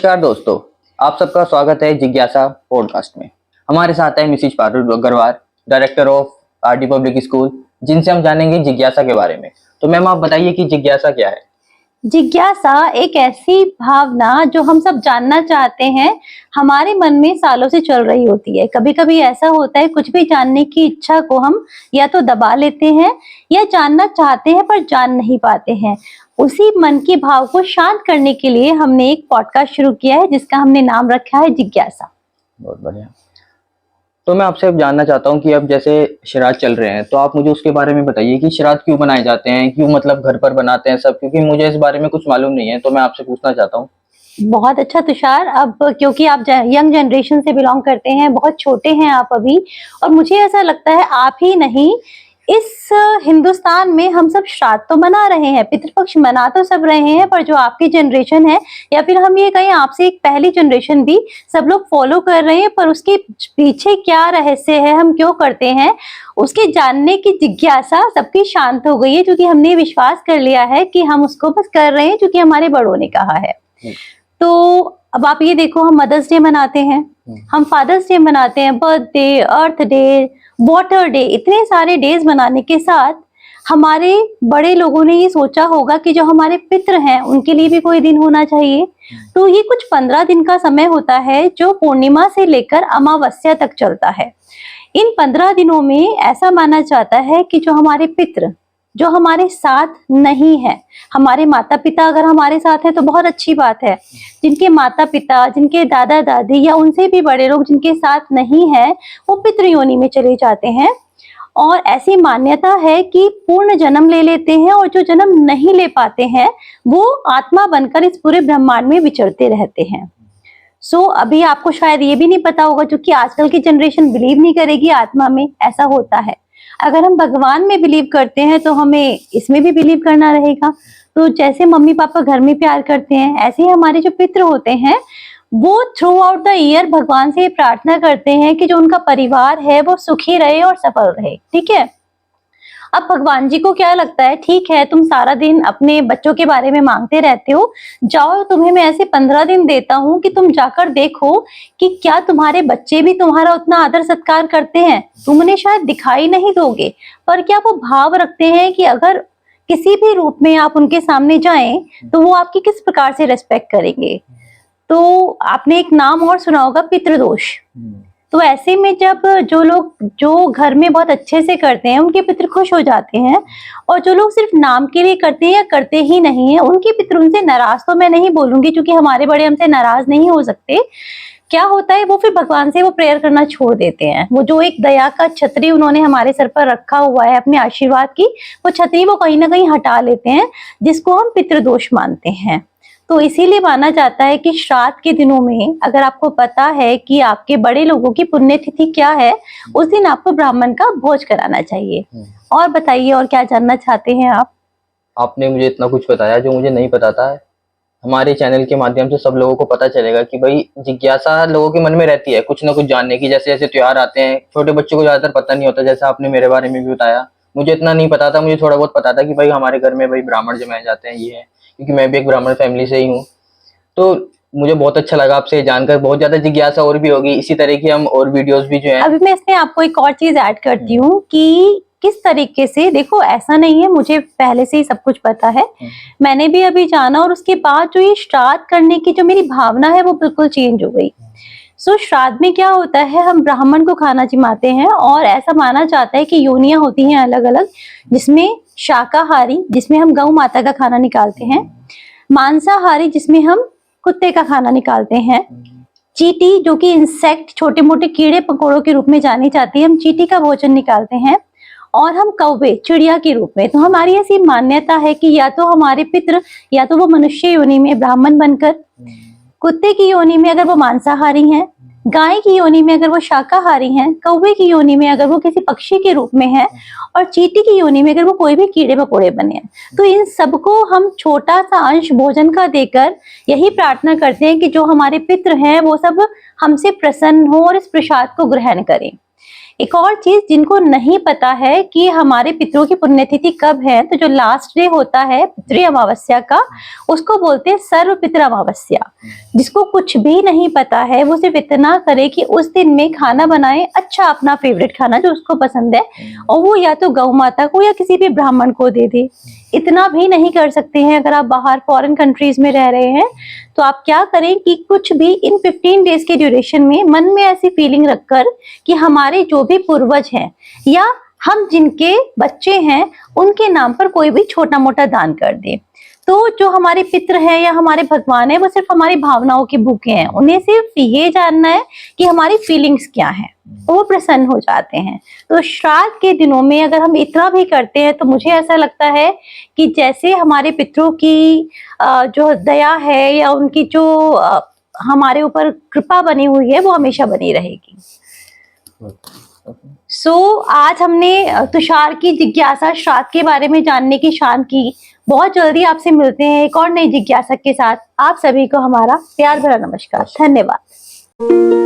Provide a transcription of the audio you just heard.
नमस्कार दोस्तों, आप सबका स्वागत है जिज्ञासा पॉडकास्ट में। हमारे साथ है Mrs Parul Agarwal, director of RD public school, जिनसे हम जानेंगे जिज्ञासा के बारे में। तो मैम आप बताइए कि जिज्ञासा क्या है? जिज्ञासा एक ऐसी भावना जो हम सब जानना चाहते हैं, हमारे मन में सालों से चल रही होती है। कभी कभी ऐसा होता है कुछ भी जानने की इच्छा को हम या तो दबा लेते हैं या जानना चाहते हैं पर जान नहीं पाते हैं। उसी मन के भाव को शांत करने के लिए हमने एक पॉडकास्ट शुरू किया है जिसका हमने नाम रखा है जिज्ञासा। बहुत बढ़िया। तो मैं आपसे अब जानना चाहता हूँ कि अब जैसे श्राद्ध चल रहे हैं, तो आप मुझे उसके बारे में बताइए कि श्राद्ध क्यों बनाए जाते हैं, क्यों मतलब घर पर बनाते हैं सब, क्योंकि मुझे इस बारे में कुछ मालूम नहीं है, तो मैं आपसे पूछना चाहता हूँ। बहुत अच्छा तुषार, अब क्योंकि आप यंग जनरेशन से बिलोंग करते हैं, बहुत छोटे हैं आप अभी, और मुझे ऐसा लगता है आप ही नहीं, इस हिंदुस्तान में हम सब श्राद्ध तो मना रहे हैं, पितृपक्ष मना तो सब रहे हैं, पर जो आपकी जनरेशन है या फिर हम ये कहें आपसे एक पहली जनरेशन भी, सब लोग फॉलो कर रहे हैं, पर उसके पीछे क्या रहस्य है, हम क्यों करते हैं, उसके जानने की जिज्ञासा सबकी शांत हो गई है, क्योंकि हमने विश्वास कर लिया है कि हम उसको बस कर रहे हैं क्योंकि हमारे बड़ों ने कहा है। तो अब आप ये देखो, हम मदर्स डे मनाते हैं, हम फादर्स डे मनाते हैं, बर्थडे, अर्थ डे, वाटर डे, इतने सारे डेज मनाने के साथ हमारे बड़े लोगों ने ये सोचा होगा कि जो हमारे पितृ हैं उनके लिए भी कोई दिन होना चाहिए। तो ये कुछ 15 दिन का समय होता है जो पूर्णिमा से लेकर अमावस्या तक चलता है। इन 15 दिनों में ऐसा माना जाता है कि जो हमारे पितृ जो हमारे साथ नहीं है, हमारे माता पिता अगर हमारे साथ है तो बहुत अच्छी बात है, जिनके माता पिता, जिनके दादा दादी या उनसे भी बड़े लोग जिनके साथ नहीं है, वो पितृ योनि में चले जाते हैं। और ऐसी मान्यता है कि पूर्ण जन्म ले लेते हैं और जो जन्म नहीं ले पाते हैं वो आत्मा बनकर इस पूरे ब्रह्मांड में विचरते रहते हैं। अभी आपको शायद ये भी नहीं पता होगा, क्योंकि आजकल की जनरेशन बिलीव नहीं करेगी आत्मा में, ऐसा होता है। अगर हम भगवान में बिलीव करते हैं तो हमें इसमें भी बिलीव करना रहेगा। तो जैसे मम्मी पापा घर में प्यार करते हैं, ऐसे ही हमारे जो पितृ होते हैं वो थ्रू आउट द ईयर भगवान से प्रार्थना करते हैं कि जो उनका परिवार है वो सुखी रहे और सफल रहे। ठीक है, अब भगवान जी को क्या लगता है, ठीक है तुम सारा दिन अपने बच्चों के बारे में मांगते रहते हो, जाओ तुम्हें मैं ऐसे 15 दिन देता हूँ कि तुम जाकर देखो कि क्या तुम्हारे बच्चे भी तुम्हारा उतना आदर सत्कार करते हैं। तुम उन्हें शायद दिखाई नहीं दोगे, पर क्या वो भाव रखते हैं कि अगर किसी भी रूप में आप उनके सामने जाएं तो वो आपकी किस प्रकार से रेस्पेक्ट करेंगे। तो आपने एक नाम और सुना होगा, पितृदोष। तो ऐसे में जब जो लोग जो घर में बहुत अच्छे से करते हैं उनके पितृ खुश हो जाते हैं, और जो लोग सिर्फ नाम के लिए करते हैं या करते ही नहीं है उनके पितृ उनसे नाराज, तो मैं नहीं बोलूंगी क्योंकि हमारे बड़े हमसे नाराज नहीं हो सकते, क्या होता है वो फिर भगवान से वो प्रेयर करना छोड़ देते हैं। वो जो एक दया का छतरी उन्होंने हमारे सर पर रखा हुआ है अपने आशीर्वाद की, वो छतरी वो कहीं ना कहीं हटा लेते हैं, जिसको हम पितृदोष मानते हैं। तो इसीलिए माना जाता है कि श्राद्ध के दिनों में अगर आपको पता है कि आपके बड़े लोगों की पुण्यतिथि क्या है, उस दिन आपको ब्राह्मण का भोज कराना चाहिए। और बताइए, और क्या जानना चाहते हैं आप? आपने मुझे इतना कुछ बताया जो मुझे नहीं पता था। हमारे चैनल के माध्यम से सब लोगों को पता चलेगा कि भाई जिज्ञासा लोगों के मन में रहती है कुछ ना कुछ जानने की। जैसे जैसे त्योहार आते हैं, छोटे बच्चों को ज्यादातर पता नहीं होता, जैसे आपने मेरे बारे में भी बताया, मुझे इतना नहीं पता था। मुझे थोड़ा बहुत पता था कि भाई हमारे घर में भाई ब्राह्मण जमाए जाते हैं, ये है, क्योंकि मैं भी एक ब्राह्मण फैमिली से ही हूँ। तो मुझे बहुत अच्छा लगा आपसे जानकर, बहुत ज्यादा जिज्ञासा और भी होगी, इसी तरह की हम और वीडियोस भी जो है। अभी मैं इसमें आपको एक और चीज ऐड करती हूँ कि किस तरीके से, देखो ऐसा नहीं है मुझे पहले से ही सब कुछ पता है, मैंने भी अभी जाना, और उसके बाद जो ये श्राद्ध करने की जो मेरी भावना है वो बिल्कुल चेंज हो गई। श्राद्ध में क्या होता है, हम ब्राह्मण को खाना जिमाते हैं, और ऐसा माना जाता है कि योनियां होती हैं अलग अलग, जिसमें शाकाहारी जिसमें हम गौ माता का खाना निकालते हैं, मांसाहारी जिसमें हम कुत्ते का खाना निकालते हैं, चींटी जो कि इंसेक्ट छोटे मोटे कीड़े पकौड़ों के रूप में जानी जाती है, हम चींटी का भोजन निकालते हैं, और हम कौवे चिड़िया के रूप में। तो हमारी ऐसी मान्यता है कि या तो हमारे पितृ या तो वो मनुष्य योनि में ब्राह्मण बनकर, कुत्ते की योनि में अगर वो मांसाहारी हैं, गाय की योनि में अगर वो शाकाहारी हैं, कौवे की योनि में अगर वो किसी पक्षी के रूप में है, और चींटी की योनि में अगर वो कोई भी कीड़े मकोड़े बने हैं, तो इन सबको हम छोटा सा अंश भोजन का देकर यही प्रार्थना करते हैं कि जो हमारे पितृ हैं वो सब हमसे प्रसन्न हो और इस प्रसाद को ग्रहण करें। एक और चीज जिनको नहीं पता है कि हमारे पितरों की पुण्यतिथि कब है, तो जो लास्ट डे होता है पितृ अमावस्या का, उसको बोलते हैं सर्व पितृ अमावस्या। जिसको कुछ भी नहीं पता है वो सिर्फ इतना करे कि उस दिन में खाना बनाए, अच्छा अपना फेवरेट खाना जो उसको पसंद है, और वो या तो गौ माता को या किसी भी ब्राह्मण को दे दे। इतना भी नहीं कर सकते हैं अगर आप बाहर फॉरेन कंट्रीज में रह रहे हैं, तो आप क्या करें कि कुछ भी इन 15 डेज के ड्यूरेशन में मन में ऐसी फीलिंग रखकर कि हमारे जो भी पूर्वज हैं या हम जिनके बच्चे हैं उनके नाम पर कोई भी छोटा मोटा दान कर दें। तो जो हमारे पितृ हैं या हमारे भगवान हैं वो सिर्फ हमारी भावनाओं के भूखे हैं, उन्हें सिर्फ ये जानना है कि हमारी फीलिंग्स क्या हैं, तो वो प्रसन्न हो जाते हैं। तो श्राद्ध के दिनों में अगर हम इतना भी करते हैं तो मुझे ऐसा लगता है कि जैसे हमारे पितरों की जो दया है या उनकी जो हमारे ऊपर कृपा बनी हुई है वो हमेशा बनी रहेगी। आज हमने तुषार की जिज्ञासा श्राद्ध के बारे में जानने की शान की। बहुत जल्दी आपसे मिलते हैं एक और नई जिज्ञासा के साथ। आप सभी को हमारा प्यार भरा नमस्कार। धन्यवाद।